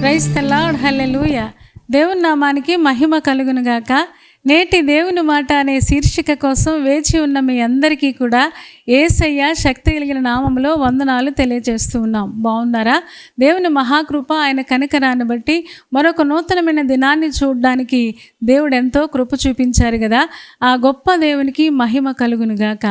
Praise the lord, హల్లెలూయా. దేవుని నామానికి మహిమ కలుగును గాక. నేటి దేవుని మాట అనే శీర్షిక కోసం వేచి ఉన్న మీ అందరికీ కూడా యేసయ్య శక్తి కలిగిన నామములో వందనాలు తెలియజేస్తూ ఉన్నాం. బాగున్నారా? దేవుని మహాకృప, ఆయన కనికరాన్ని బట్టి మరొక నూతనమైన దినాన్ని చూడడానికి దేవుడు ఎంతో కృప చూపించారు కదా. ఆ గొప్ప దేవునికి మహిమ కలుగును గాక.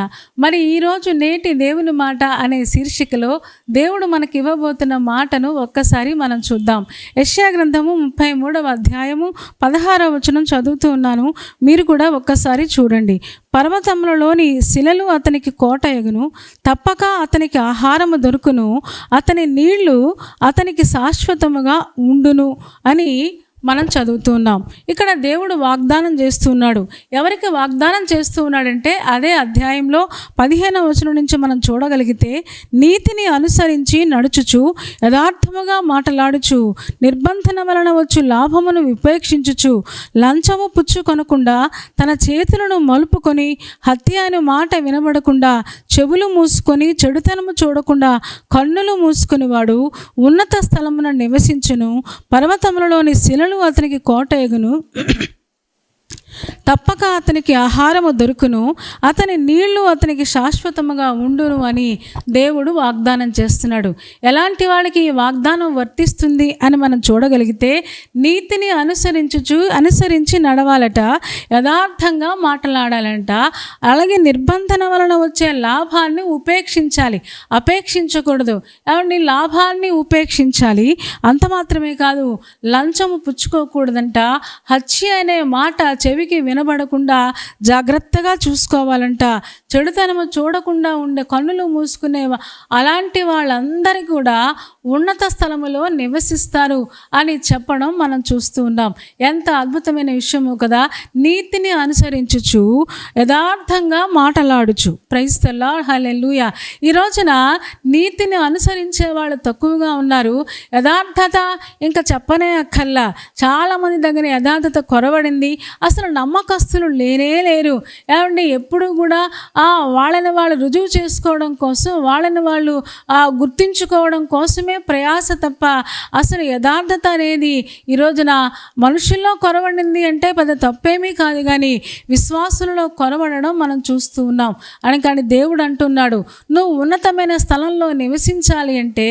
మరి ఈరోజు నేటి దేవుని మాట అనే శీర్షికలో దేవుడు మనకి ఇవ్వబోతున్న మాటను ఒక్కసారి మనం చూద్దాం. యెషయా గ్రంథము 33వ అధ్యాయము 16వ వచనం చదువుతూ ఉన్నాను. మీరు కూడా ఒక్కసారి చూడండి. పర్వతములలోని శిలలు అతనికి కోట ఎగును, తప్పక అతనికి ఆహారము దొరుకును, అతని నీళ్లు అతనికి శాశ్వతముగా ఉండును అని మనం చదువుతున్నాం. ఇక్కడ దేవుడు వాగ్దానం చేస్తున్నాడు. ఎవరికి వాగ్దానం చేస్తూ ఉన్నాడంటే అదే అధ్యాయంలో 15వ వచనం నుంచి మనం చూడగలిగితే, నీతిని అనుసరించి నడుచుచు యథార్థముగా మాటలాడుచు నిర్బంధన వలన వచ్చు లాభమును విపేక్షించుచు లంచము పుచ్చుకొనకుండా తన చేతులను మలుపుకొని హత్య అనే మాట వినబడకుండా చెవులు మూసుకొని చెడుతనము చూడకుండా కన్నులు మూసుకునివాడు ఉన్నత స్థలమున నివసించును, పర్వతములలోని శిలలు అతనికి కోట ఎగును, తప్పక అతనికి ఆహారము దొరుకును, అతని నీళ్లు అతనికి శాశ్వతముగా ఉండును అని దేవుడు వాగ్దానం చేస్తున్నాడు. ఎలాంటి వాళ్ళకి ఈ వాగ్దానం వర్తిస్తుంది అని మనం చూడగలిగితే, నీతిని అనుసరించి నడవాలట, యథార్థంగా మాట్లాడాలంట, అలాగే నిర్బంధన వలన వచ్చే లాభాన్ని ఉపేక్షించాలి, అపేక్షించకూడదు. ఏమండి, లాభాన్ని ఉపేక్షించాలి. అంత మాత్రమే కాదు, లంచము పుచ్చుకోకూడదంట. హత్య అనే మాట చెవికి వినబడకుండా జాగ్రత్తగా చూసుకోవాలంట. చెడుతనము చూడకుండా ఉండే కన్నులు మూసుకునే అలాంటి వాళ్ళందరూ కూడా ఉన్నత స్థలములో నివసిస్తారు అని చెప్పడం మనం చూస్తూ ఉన్నాం. ఎంత అద్భుతమైన విషయము కదా. నీతిని అనుసరించుచు యథార్థంగా మాటలాడుచు. ప్రైజ్ ది లార్డ్, హల్లెలూయా. ఈ రోజున నీతిని అనుసరించే వాళ్ళు తక్కువగా ఉన్నారు. యథార్థత ఇంకా చెప్పనే అక్కర్లా. చాలామంది దగ్గర యథార్థత కొరవడింది. అసలు నమ్మకస్తులు లేరు. ఏమండి, ఎప్పుడు కూడా వాళ్ళని వాళ్ళు రుజువు చేసుకోవడం కోసం, వాళ్ళని వాళ్ళు గుర్తించుకోవడం కోసమే ప్రయాస తప్ప అసలు యథార్థత అనేది ఈ రోజున మనుషుల్లో కొరవడింది అంటే పెద్ద తప్పేమీ కాదు, కానీ విశ్వాసులలో కొరవడడం మనం చూస్తూ ఉన్నాం. కానీ దేవుడు అంటున్నాడు, నువ్వు ఉన్నతమైన స్థలంలో నివసించాలి అంటే,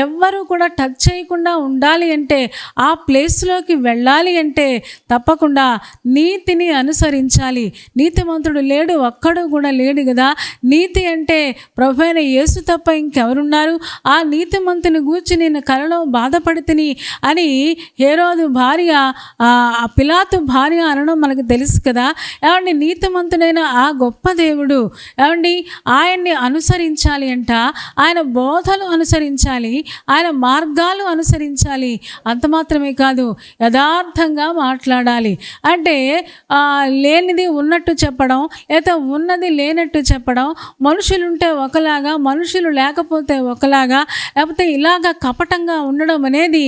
ఎవ్వరూ కూడా టచ్ చేయకుండా ఉండాలి అంటే, ఆ ప్లేస్లోకి వెళ్ళాలి అంటే తప్పకుండా నీతిని అనుసరించాలి. నీతిమంతుడు లేడు, ఒక్కడు కూడా లేడు కదా. నీతి అంటే ప్రభువైన యేసు తప్ప ఇంకెవరున్నారు? ఆ నీతిమంతుని గూర్చి నేను కలలో బాధపడితిని అని హేరోదు భార్య, పిలాతు భార్య అనడం మనకు తెలుసు కదా. ఏమండి, నీతిమంతుడైన ఆ గొప్ప దేవుడు, ఏమండి, ఆయన్ని అనుసరించాలి అంట. ఆయన బోధలు అనుసరించాలి, ఆయన మార్గాలు అనుసరించాలి. అంత మాత్రమే కాదు, యథార్థంగా మాట్లాడాలి. అంటే లేనిది ఉన్నట్టు చెప్పడం, లేదా ఉన్నది లేనట్టు చెప్పడం, మనుషులుంటే ఒకలాగా, మనుషులు లేకపోతే ఒకలాగా, లేకపోతే ఇలాగ కపటంగా ఉండడం అనేది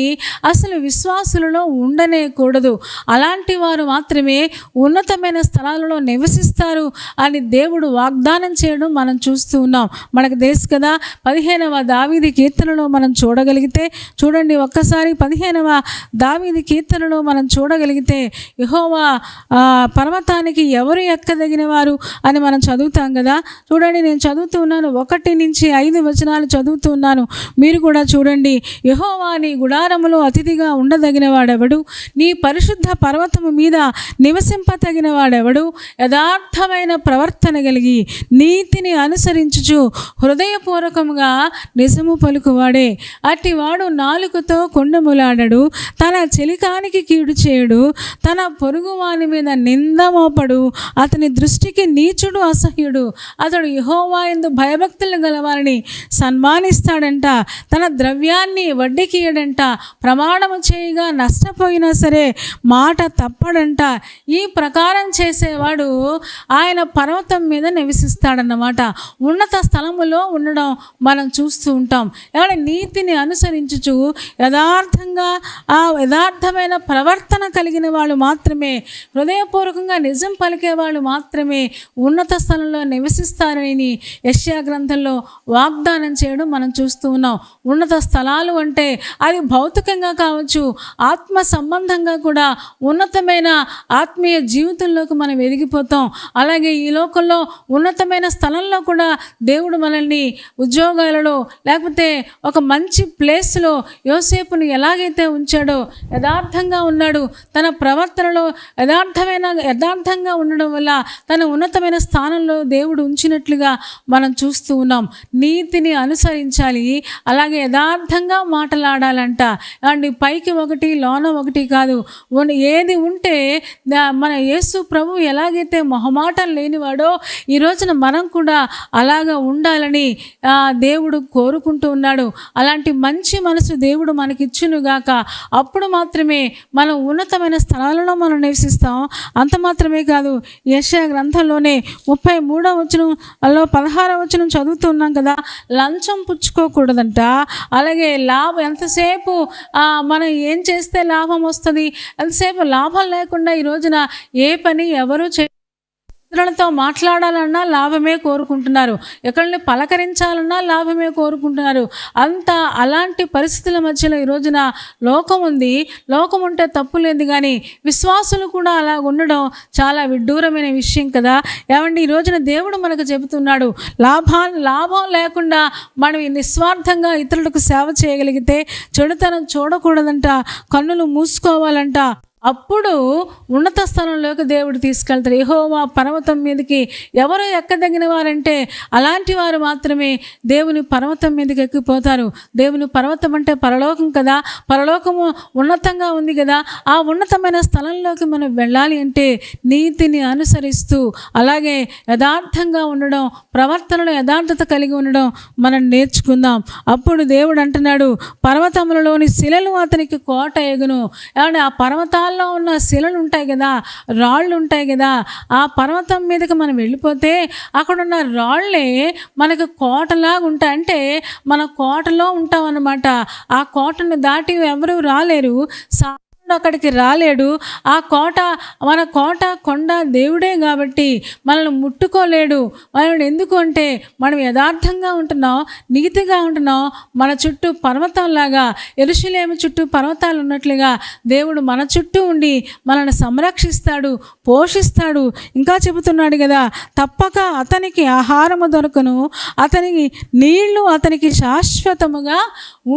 అసలు విశ్వాసులలో ఉండనే కూడదు. అలాంటి వారు మాత్రమే ఉన్నతమైన స్థలాలలో నివసిస్తారు అని దేవుడు వాగ్దానం చేయడం మనం చూస్తూ ఉన్నాం. మనకు తెలుసు కదా. 15వ దావీదు కీర్తనలో మనం చూడగలిగితే, చూడండి ఒక్కసారి 15వ దావీదు కీర్తనలో మనం చూడగలిగితే, యెహోవా పర్వతానికి ఎవరు ఎక్కదగిన వారు అని మనం చదువుతాం కదా. చూడండి, నేను చదువుతున్నాను, 1 నుంచి 5 వచనాలు చదువుతున్నాను. మీరు కూడా చూడండి. యెహోవా నీ గుడారములో అతిథిగా ఉండదగిన వాడెవడు? నీ పరిశుద్ధ పర్వతము మీద నివసింపతగిన వాడెవడు? యథార్థమైన ప్రవర్తన కలిగి నీతిని అనుసరించుచు హృదయపూర్వకముగా నిజము పలుకువాడే. అట్టివాడు నాలుకతో కొండములాడడు, తన చెలికానికి కీడు చేయడు, తన పొరుగువాని మీద నింద మోపడు, అతని దృష్టికి నీచుడు అసహ్యుడు. అతడు యెహోవా యందు భయభక్తులు గలవారిని సన్మానిస్తాడంట, తన ద్రవ్యాన్ని వడ్డీకి ఇయ్యడంట, ప్రమాణము చేయగా నష్టపోయినా సరే మాట తప్పడంట. ఈ ప్రకారం చేసేవాడు ఆయన పర్వతం మీద నివసిస్తాడన్నమాట. ఉన్నత స్థలములో ఉండడం మనం చూస్తూ ఉంటాం. ఎవరి నీతిని అనుసరించుచు యథార్థంగా యథార్థమైన ప్రవర్తన కలిగిన వాళ్ళు మాత్రమే, హృదయపూర్వకంగా నిజం పలికే వాళ్ళు మాత్రమే ఉన్నత స్థలంలో నివసిస్తారని యెషయా గ్రంథంలో వాగ్దానం చేయడం మనం చూస్తూ ఉన్నాం. ఉన్నత ఉన్నత స్థలాలు అంటే అది భౌతికంగా కావచ్చు, ఆత్మ సంబంధంగా కూడా ఉన్నతమైన ఆత్మీయ జీవితంలోకి మనం ఎదిగిపోతాం. అలాగే ఈ లోకంలో ఉన్నతమైన స్థలంలో కూడా దేవుడు మనల్ని ఉద్యోగాలలో లేకపోతే ఒక మంచి ప్లేస్లో యోసేపుని ఎలాగైతే ఉంచాడో, యథార్థంగా ఉన్నాడు, తన ప్రవర్తనలో యథార్థంగా ఉండడం వల్ల తన ఉన్నతమైన స్థానంలో దేవుడు ఉంచినట్లుగా మనం చూస్తూ ఉన్నాం. నీతిని అనుసరించాలి, అలాగే యథార్థంగా మాట్లాడాలంట. అండ్ పైకి ఒకటి లోన ఒకటి కాదు. ఏది ఉంటే మన యేసు ప్రభు ఎలాగైతే మొహమాటం లేనివాడో ఈ రోజున మనం కూడా అలాగా ఉండాలని దేవుడు కోరుకుంటూ ఉన్నాడు. అలాంటి మంచి మనసు దేవుడు మనకిచ్చునుగాక. అప్పుడు మాత్రమే మనం ఉన్నతమైన స్థలాలలో మనం నివసిస్తాం. అంత మాత్రమే కాదు, యెషయా గ్రంథంలోనే 33వ వచనంలో 16వ వచనం చదువుతున్నాం కదా, లంచం పుచ్చుకోకూడదంట. అలాగే లాభం ఎంతసేపు మనం ఏం చేస్తే లాభం వస్తుంది, ఎంతసేపు లాభం లేకుండా ఈ రోజున ఏ పని ఎవరు ఇతరులతో మాట్లాడాలన్నా లాభమే కోరుకుంటున్నారు, ఎక్కడిని పలకరించాలన్నా లాభమే కోరుకుంటున్నారు. అలాంటి పరిస్థితుల మధ్యలో ఈ రోజున లోకం ఉంది. లోకం ఉంటే తప్పు లేదు, కానీ విశ్వాసులు కూడా అలా ఉండడం చాలా విడ్డూరమైన విషయం కదా. ఏమండి, ఈ రోజున దేవుడు మనకు చెబుతున్నాడు, లాభం లేకుండా మనం నిస్వార్థంగా ఇతరులకు సేవ చేయగలిగితే చెడుతనం చూడకూడదంట, కన్నులు మూసుకోవాలంట. అప్పుడు ఉన్నత స్థలంలోకి దేవుడు తీసుకెళ్తాడు. యెహోవా పర్వతం మీదకి ఎవరు ఎక్కదగిన వారంటే అలాంటి వారు మాత్రమే దేవుని పర్వతం మీదకి ఎక్కిపోతారు. దేవుని పర్వతం అంటే పరలోకం కదా, పరలోకము ఉన్నతంగా ఉంది కదా. ఆ ఉన్నతమైన స్థలంలోకి మనం వెళ్ళాలి అంటే నీతిని అనుసరిస్తూ అలాగే యథార్థంగా ఉండడం, ప్రవర్తనలో యథార్థత కలిగి ఉండడం మనం నేర్చుకుందాం. అప్పుడు దేవుడు అంటున్నాడు, పర్వతములలోని శిలలు అతనికి కోట ఎగును. ఏమంటే ఆ పర్వతాల్లో ఉన్న శిలలు ఉంటాయి కదా, రాళ్ళు ఉంటాయి కదా, ఆ పర్వతం మీదకి మనం వెళ్ళిపోతే అక్కడున్న రాళ్ళే మనకు కోటలాగా ఉంటాయి. అంటే మన కోటలో ఉంటాం అన్నమాట. ఆ కోటను దాటి ఎవరు రాలేరు, అక్కడికి రాలేడు. ఆ కోట మన కోట కొండ దేవుడే కాబట్టి మనల్ని ముట్టుకోలేడు. మనల్ని ఎందుకు అంటే మనం యథార్థంగా ఉంటున్నాం, నీతిగా ఉంటున్నాం. మన చుట్టూ పర్వతంలాగా, యెరూషలేము చుట్టూ పర్వతాలు ఉన్నట్లుగా దేవుడు మన చుట్టూ ఉండి మనల్ని సంరక్షిస్తాడు, పోషిస్తాడు. ఇంకా చెబుతున్నాడు కదా, తప్పక అతనికి ఆహారము దొరకను, అతనికి నీళ్లు అతనికి శాశ్వతముగా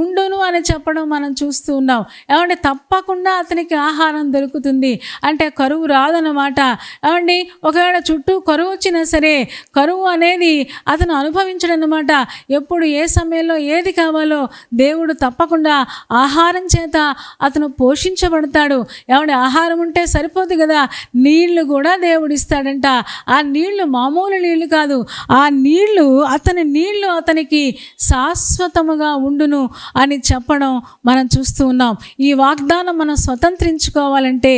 ఉండును అని చెప్పడం మనం చూస్తూ ఉన్నాం. ఏమంటే తప్పకుండా అతనికి ఆహారం దొరుకుతుంది అంటే కరువు రాదన్నమాట. ఏమండి, ఒకవేళ చుట్టూ కరువు వచ్చినా సరే కరువు అనేది అతను అనుభవించడన్నమాట. ఎప్పుడు ఏ సమయంలో ఏది కావాలో దేవుడు తప్పకుండా ఆహారం చేత అతను పోషించబడతాడు. ఏమంటే ఆహారం ఉంటే సరిపోదు కదా, నీళ్లు కూడా దేవుడు ఇస్తాడంట. ఆ నీళ్లు మామూలు నీళ్లు కాదు, ఆ నీళ్లు అతనికి శాశ్వతముగా ఉండును అని చెప్పడం మనం చూస్తూ ఉన్నాం. ఈ వాగ్దానం మనం స్వతంత్రించుకోవాలంటే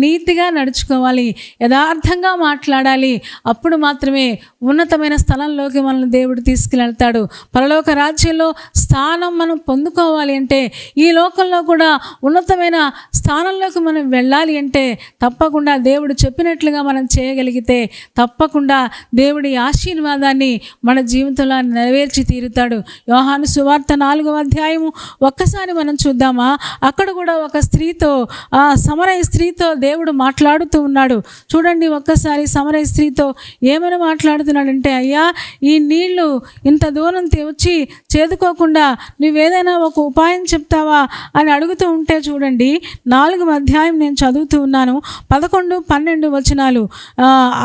నీతిగా నడుచుకోవాలి, యథార్థంగా మాట్లాడాలి. అప్పుడు మాత్రమే ఉన్నతమైన స్థలంలోకి మనల్ని దేవుడు తీసుకెళ్తాడు. పరలోక రాజ్యంలో స్థానం మనం పొందుకోవాలి అంటే, ఈ లోకంలో కూడా ఉన్నతమైన స్థానంలోకి మనం వెళ్ళాలి అంటే తప్పకుండా దేవుడు చెప్పినట్లుగా మనం చేయగలిగితే తప్పకుండా దేవుడి ఆశీర్వాదాన్ని మన జీవితంలో నెరవేర్చి తీరుతాడు. యోహాను సువార్త 4వ అధ్యాయము ఒక్కసారి మనం చూద్దామా? అక్కడ కూడా ఒక స్త్రీతో, ఆ సమరయ స్త్రీతో దేవుడు మాట్లాడుతూ ఉన్నాడు. చూడండి ఒక్కసారి సమరయ స్త్రీతో ఏమని మాట్లాడుతున్నాడంటే, అయ్యా ఈ నీళ్లు ఇంత దూరం వచ్చి చేదుకోకుండా నువ్వేదైనా ఒక ఉపాయం చెప్తావా అని అడుగుతూ ఉంటే చూడండి 4వ అధ్యాయం నేను చదువుతూ ఉన్నాను, 11, 12 వచనాలు.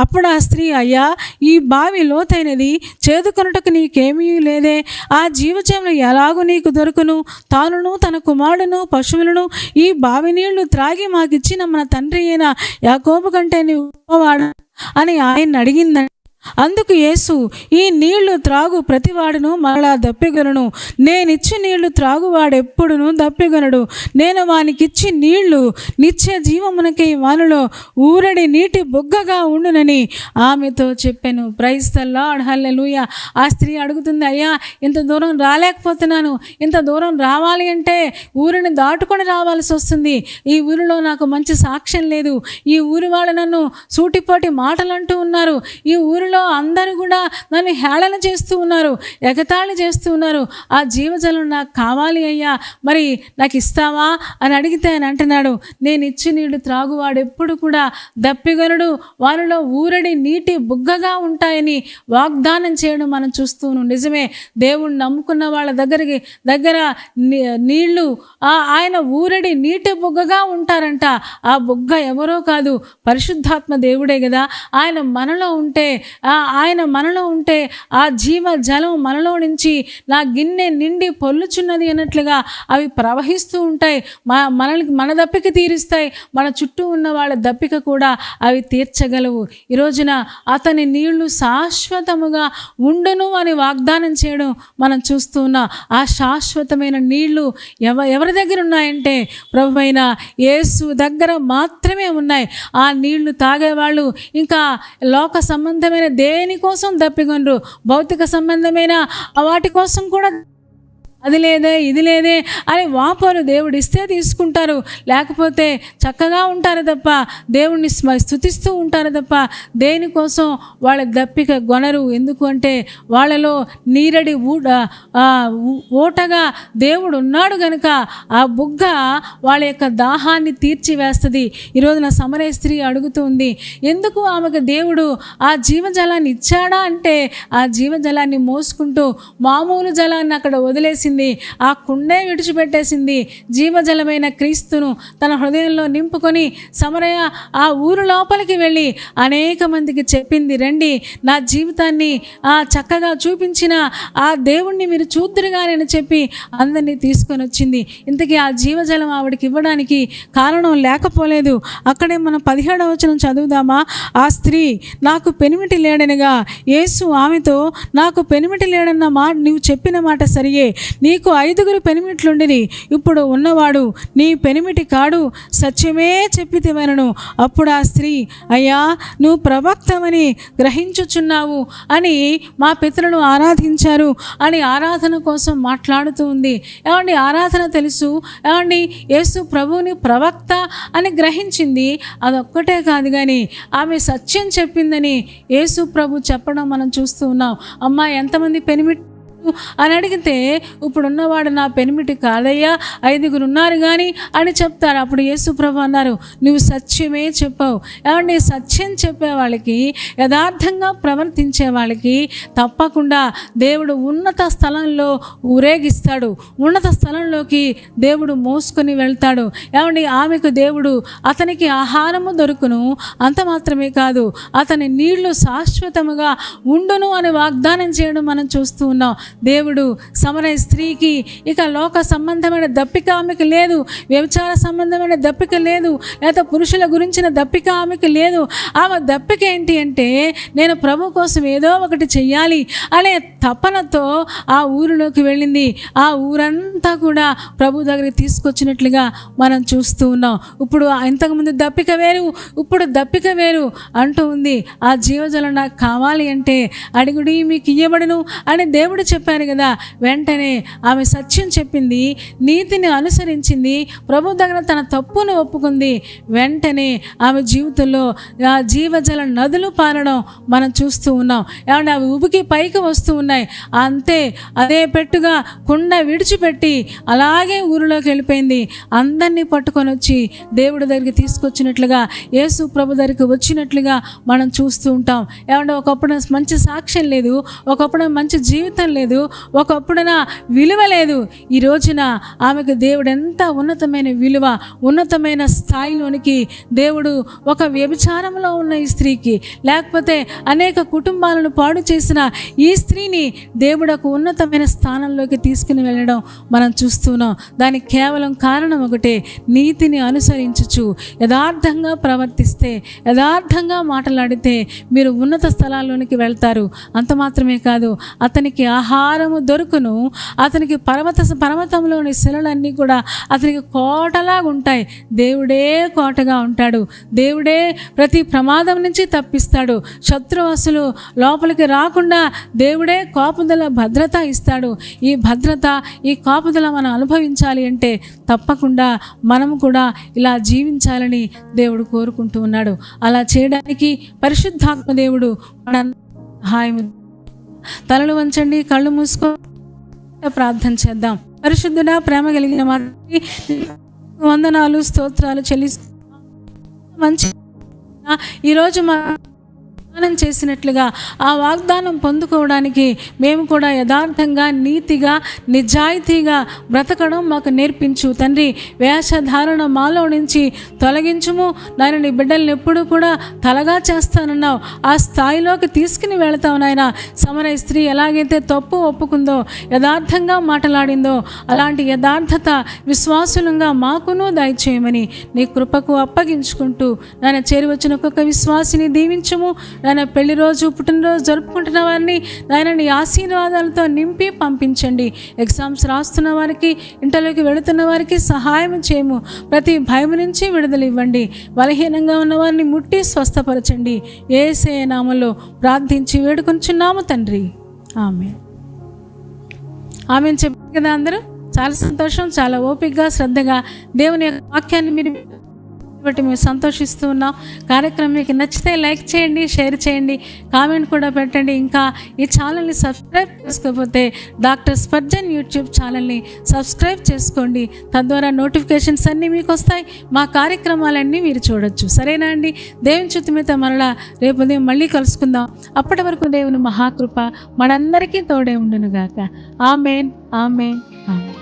అప్పుడు ఆ స్త్రీ, అయ్యా ఈ బావి లోతైనది, చేదుకొనుటకు నీకేమీ లేదే, ఆ జీవజలములు ఎలాగూ నీకు దొరుకును, తానును తన కుమారుడును పశువులను ఈ బావి నీళ్లు త్రాగి మాకిచ్చిన మన త్తండ్రి అయిన యాకోబు కంటే నీవు గొప్పవాడా అని ఆయన అడిగిందండి. అందుకు యేసు, ఈ నీళ్లు త్రాగు ప్రతివాడును మరలా దప్పిగొనను, నేనిచ్చి నీళ్లు త్రాగువాడెప్పుడును దప్పిగొనడు, నేను వానికిచ్చి నీళ్లు నిత్య జీవమునకై వానిలో ఊరడి నీటి బొగ్గగా ఉండునని ఆమెతో చెప్పాను. ప్రైజ్ ద లార్డ్, హల్లెలూయా. ఆ స్త్రీ అడుగుతుంది, అయ్యా ఇంత దూరం రాలేకపోతున్నాను, ఇంత దూరం రావాలి అంటే ఊరిని దాటుకొని రావాల్సి వస్తుంది, ఈ ఊరిలో నాకు మంచి సాక్ష్యం లేదు, ఈ ఊరి వాళ్ళు నన్ను సూటిపోటి మాటలు అంటూ ఉన్నారు, ఈ ఊరిలో ఊళ్ళో అందరూ కూడా నన్ను హేళన చేస్తూ ఉన్నారు, ఎగతాళి చేస్తూ ఉన్నారు. ఆ జీవజలం నాకు కావాలి అయ్యా, మరి నాకు ఇస్తావా అని అడిగితే ఆయన అంటున్నాడు, నేను ఇచ్చి నీళ్ళు త్రాగువాడు ఎప్పుడు కూడా దప్పిగొనడు, వారిలో ఊరడి నీటి బుగ్గగా ఉంటాయని వాగ్దానం చేయడం మనం చూస్తూను. నిజమే, దేవుణ్ణి నమ్ముకున్న వాళ్ళ దగ్గర నీళ్లు ఆయన ఊరడి నీటి బుగ్గగా ఉంటారంట. ఆ బుగ్గ ఎవరో కాదు, పరిశుద్ధాత్మ దేవుడే కదా. ఆయన మనలో ఉంటే ఆ జీవ జలం మనలో నుంచి నా గిన్నె నిండి పొల్లుచున్నది అన్నట్లుగా అవి ప్రవహిస్తూ ఉంటాయి. మన దప్పిక తీరుస్తాయి, మన చుట్టూ ఉన్న వాళ్ళ దప్పిక కూడా అవి తీర్చగలవు. ఈ రోజున అతని నీళ్లు శాశ్వతముగా ఉండును అని వాగ్దానం చేయడం మనం చూస్తూ ఉన్నాం. ఆ శాశ్వతమైన నీళ్లు ఎవరి దగ్గర ఉన్నాయంటే ప్రభువైన యేసు దగ్గర మాత్రమే ఉన్నాయి. ఆ నీళ్లు తాగేవాళ్ళు ఇంకా లోక సంబంధమైన దేనికోసం దప్పికొనరు, భౌతిక సంబంధమైన వాటి కోసం కూడా అది లేదే ఇది లేదే అని వాపోరు. దేవుడు ఇస్తే తీసుకుంటారు, లేకపోతే చక్కగా ఉంటారు తప్ప, దేవుణ్ణి స్తుతిస్తూ ఉంటారు తప్ప దేనికోసం వాళ్ళ దప్పిక గొనరు. ఎందుకు అంటే వాళ్ళలో నీరడి ఓటగా దేవుడు ఉన్నాడు గనుక ఆ బుగ్గ వాళ్ళ యొక్క దాహాన్ని తీర్చివేస్తుంది. ఈరోజు నా సమరయ స్త్రీ అడుగుతుంది, ఎందుకు ఆమెకు దేవుడు ఆ జీవజలాన్ని ఇచ్చాడా అంటే ఆ జీవజలాన్ని మోసుకుంటూ మామూలు జలాన్ని అక్కడ వదిలేసి ఆ కుండే విడిచిపెట్టేసింది. జీవజలమైన క్రీస్తును తన హృదయంలో నింపుకొని సమరయ ఆ ఊరు లోపలికి వెళ్ళి అనేక మందికి చెప్పింది, రండి నా జీవితాన్ని చక్కగా చూపించిన ఆ దేవుణ్ణి మీరు చూద్దురుగానని చెప్పి అందరినీ తీసుకొని వచ్చింది. ఇంతకీ ఆ జీవజలం ఆవిడకి ఇవ్వడానికి కారణం లేకపోలేదు. అక్కడే మనం 17వ వచనం చదువుదామా. ఆ స్త్రీ నాకు పెనిమిటి లేడనగా యేసు ఆమెతో, నాకు పెనిమిటి లేడన్న మాట నీవు చెప్పిన మాట సరియే, నీకు 5 పెనిమిట్లుండిని, ఇప్పుడు ఉన్నవాడు నీ పెనిమిటి కాడు, సత్యమే చెప్పితివనను. అప్పుడు ఆ స్త్రీ, అయ్యా నువ్వు ప్రవక్తమని గ్రహించుచున్నావు అని మా పితరులు ఆరాధించారు అని ఆరాధన కోసం మాట్లాడుతూ ఉంది. ఏమండి, ఆరాధన తెలుసు, ఏమండి యేసు ప్రభువుని ప్రవక్త అని గ్రహించింది. అదొక్కటే కాదు కానీ ఆమె సత్యం చెప్పిందని యేసు ప్రభు చెప్పడం మనం చూస్తూ ఉన్నాం. అమ్మా ఎంతమంది పెనిమిటి అని అడిగితే, ఇప్పుడున్నవాడు నా పెనిమిటి కాదయ్యా, 5 ఉన్నారు కానీ అని చెప్తారు. అప్పుడు యేసుప్రభు అన్నారు, నువ్వు సత్యమే చెప్పావు. ఏమంటే సత్యం చెప్పే వాళ్ళకి, యథార్థంగా ప్రవర్తించే వాళ్ళకి తప్పకుండా దేవుడు ఉన్నత స్థలంలో ఊరేగిస్తాడు, ఉన్నత స్థలంలోకి దేవుడు మోసుకొని వెళ్తాడు. ఏమండి ఆమెకు దేవుడు అతనికి ఆహారము దొరుకును, అంత మాత్రమే కాదు అతని నీళ్లు శాశ్వతముగా ఉండును అని వాగ్దానం చేయడం మనం చూస్తూ ఉన్నాం. దేవుడు సమరయ స్త్రీకి ఇక లోక సంబంధమైన దప్పిక ఆమెకు లేదు, వ్యభిచార సంబంధమైన దప్పిక లేదు, లేదా పురుషుల గురించిన దప్పిక ఆమెకు లేదు. ఆమె దప్పిక ఏంటి అంటే, నేను ప్రభు కోసం ఏదో ఒకటి చెయ్యాలి అనే తపనతో ఆ ఊరిలోకి వెళ్ళింది. ఆ ఊరంతా కూడా ప్రభు దగ్గరికి తీసుకొచ్చినట్లుగా మనం చూస్తూ ఉన్నాం. ఇప్పుడు ఇంతకుముందు దప్పిక వేరు, ఇప్పుడు దప్పిక వేరు అంటూ ఉంది. ఆ జీవజలం నాకు కావాలి అంటే అడుగుడి మీకు ఇయ్యబడును అని దేవుడు చెప్పారు కదా. వెంటనే ఆమె సత్యం చెప్పింది, నీతిని అనుసరించింది, ప్రభు దగ్గర తన తప్పును ఒప్పుకుంది. వెంటనే ఆమె జీవితంలో ఆ జీవజల నదులు పారడం మనం చూస్తూ ఉన్నాం. ఏమంటే అవి ఉబికి పైకి వస్తూ ఉన్నాయి. అంతే, అదే పెట్టుగా కుండ విడిచిపెట్టి అలాగే ఊరిలోకి వెళ్ళిపోయింది. అందరినీ పట్టుకొని వచ్చి దేవుడి దగ్గరికి తీసుకొచ్చినట్లుగా, యేసు ప్రభు దగ్గరికి వచ్చినట్లుగా మనం చూస్తూ ఉంటాం. ఏమంటే ఒకప్పుడు మంచి సాక్ష్యం లేదు, ఒకప్పుడు మంచి జీవితం లేదు, ఒకప్పుడున విలువ లేదు. ఈ రోజున ఆమెకు దేవుడు ఎంత ఉన్నతమైన విలువ, ఉన్నతమైన స్థాయిలోనికి దేవుడు ఒక వ్యభిచారంలో ఉన్న ఈ స్త్రీకి, లేకపోతే అనేక కుటుంబాలను పాడు చేసిన ఈ స్త్రీని దేవుడు ఒక ఉన్నతమైన స్థానంలోకి తీసుకుని వెళ్ళడం మనం చూస్తున్నాం. దానికి కేవలం కారణం ఒకటే, నీతిని అనుసరించుచు యథార్థంగా ప్రవర్తిస్తే, యథార్థంగా మాట్లాడితే మీరు ఉన్నత స్థలాల్లోనికి వెళ్తారు. అంత మాత్రమే కాదు, అతనికి ఆహారము దొరుకును, అతనికి పర్వతంలోని శిలలన్నీ కూడా అతనికి కోటలాగా ఉంటాయి. దేవుడే కోటగా ఉంటాడు, దేవుడే ప్రతి ప్రమాదం నుంచి తప్పిస్తాడు. శత్రువసులు లోపలికి రాకుండా దేవుడే కాపుదల భద్రత ఇస్తాడు. ఈ భద్రత, ఈ కాపుదల మనం అనుభవించాలి అంటే తప్పకుండా మనము కూడా ఇలా జీవించాలని దేవుడు కోరుకుంటూ ఉన్నాడు. అలా చేయడానికి పరిశుద్ధాత్మ దేవుడు హాయ్. తలలు వంచండి, కళ్ళు మూసుకో, ప్రార్థన చేద్దాం. పరిశుద్ధుడా, ప్రేమ కలిగిన మా తండ్రి, వందనాలు స్తోత్రాలు చెల్లిస్తూ మంచి ఈరోజు మా వాగ్దానం చేసినట్లుగా ఆ వాగ్దానం పొందుకోవడానికి మేము కూడా యథార్థంగా, నీతిగా, నిజాయితీగా బ్రతకడం మాకు నేర్పించు తండ్రి. వేషధారణ మాలో నుంచి తొలగించుము నాయన. నీ బిడ్డల్ని ఎప్పుడు కూడా తలగా చేస్తానన్నావు, ఆ స్థాయిలోకి తీసుకుని వెళతావు నాయన. సమరయ స్త్రీ ఎలాగైతే తప్పు ఒప్పుకుందో, యథార్థంగా మాట్లాడిందో, అలాంటి యథార్థత విశ్వాసులంగా మాకును దయచేయమని నీ కృపకు అప్పగించుకుంటూ నాయన చేరి వచ్చిన ఒక్కొక్క విశ్వాసిని దీవించుము నాయన. పెళ్లి రోజు, పుట్టినరోజు జరుపుకుంటున్న వారిని నాయన నీ ఆశీర్వాదాలతో నింపి పంపించండి. ఎగ్జామ్స్ రాస్తున్న వారికి, ఇంటర్లోకి వెళుతున్న వారికి సహాయం చేయము. ప్రతి భయం నుంచి విడుదల ఇవ్వండి. బలహీనంగా ఉన్న వారిని ముట్టి స్వస్థపరచండి. యేసయ్య నామములో ప్రార్థించి వేడుకొంచున్నాము తండ్రి. ఆమేన్. ఆమేన్ చెప్పారు కదా అందరూ. చాలా సంతోషం. చాలా ఓపికగా, శ్రద్ధగా దేవుని యొక్క వాక్యాన్ని మీరు బట్టి మేము సంతోషిస్తూ ఉన్నాం. కార్యక్రమం మీకు నచ్చితే లైక్ చేయండి, షేర్ చేయండి, కామెంట్ కూడా పెట్టండి. ఇంకా ఈ ఛానల్ని సబ్స్క్రైబ్ చేసుకోకపోతే డాక్టర్ స్పర్జన్ యూట్యూబ్ ఛానల్ని సబ్స్క్రైబ్ చేసుకోండి. తద్వారా నోటిఫికేషన్స్ అన్నీ మీకు వస్తాయి. మా కార్యక్రమాలన్నీ మీరు చూడొచ్చు. సరేనా అండి? దేవుని చిత్తం మీద మరలా రేపు ఉదయం మళ్ళీ కలుసుకుందాం. అప్పటి వరకు దేవుని మహాకృప మనందరికీ తోడే ఉండునుగాక. ఆమేన్, ఆమేన్, ఆమేన్.